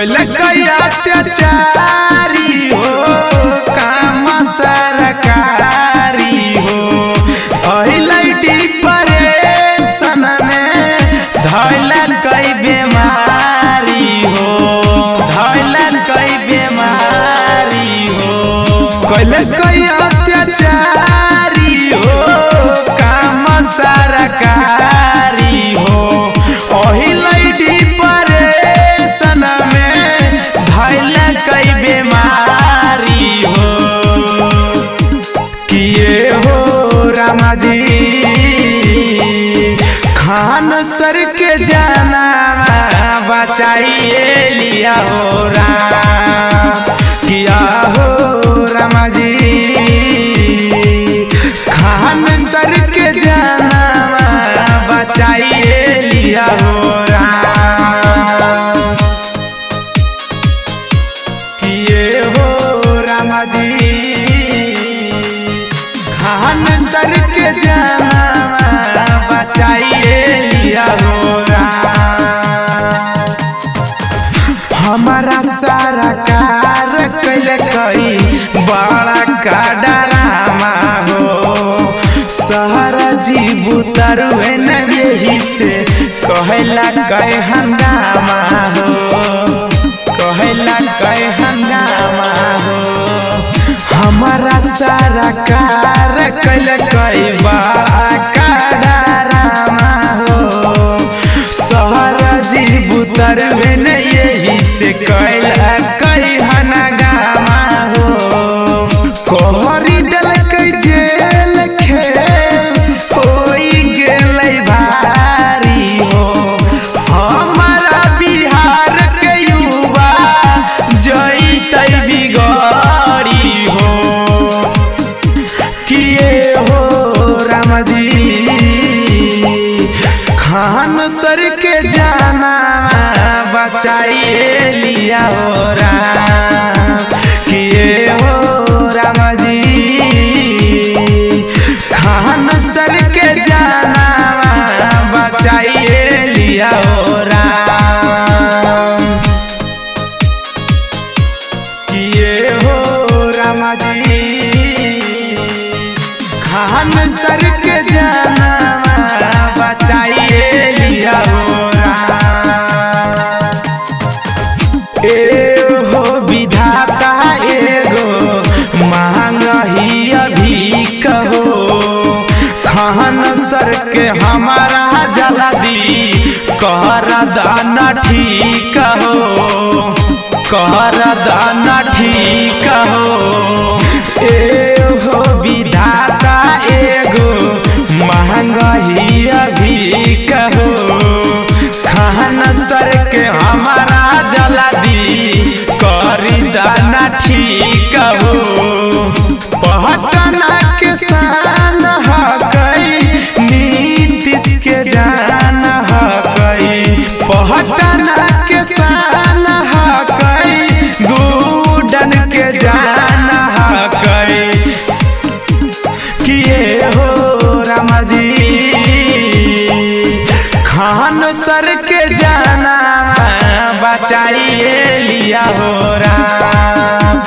कैल कई अत्याचारी हो काम सरकारी हो अहिलैटी परेशन में धैलन कई बीमारी हो धैलन कई बीमारी हो कैल कई अत्याचारी हो काम सरकारी हो अहिलैटी परेशन में धैलन कई बीमारी हो किए हो रामा जी खान सर के जाना बचाइए लिया हो राम किया हो रामा जी खान सर के जाना बचाइए लिया हो राम किए हो रामा जी खान सर के जाना बचाइए लिया हो राम हमारा सारा कार कैल कई बड़ा का डरामा हो शहर जीबू तरुए न यही से कहला कई हंगामा हो कहला कई हंगामा हो हमारा सारा कार कैल कई बड़ा का डरामा हो शहर जीबू तरुए न यही से कहला कई हंगामा हो कोहरी डल कई जेल खेल होई गेलै भारी हो हमारा बिहार के युवा जइतै बिगड़ी हो किए हो रामा जी खान सर के जाना बचाइए लिया हो राम किए हो रामा जी खान सर के जाना बचाइए लिया हो राम किए हो रामा जी खान सर के जाना बचाइए लिया हो राम ए हो विधाता एगो महंगाई अभी कहो खान सर के हमारा जल्दी कर दाना ठीक हो कर दाना ठीक हो ए हो विधाता एगो महंगाई अभी कहो खान सर के हमारा जल्दी करी दाना ठीक हो पटना के शान हकई नीतीश के जान हकई पटना के शान हकई गुडन के जान हकई किए हो रामा जी खान सर के जाना बचाइए लिया हो राम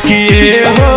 किए हो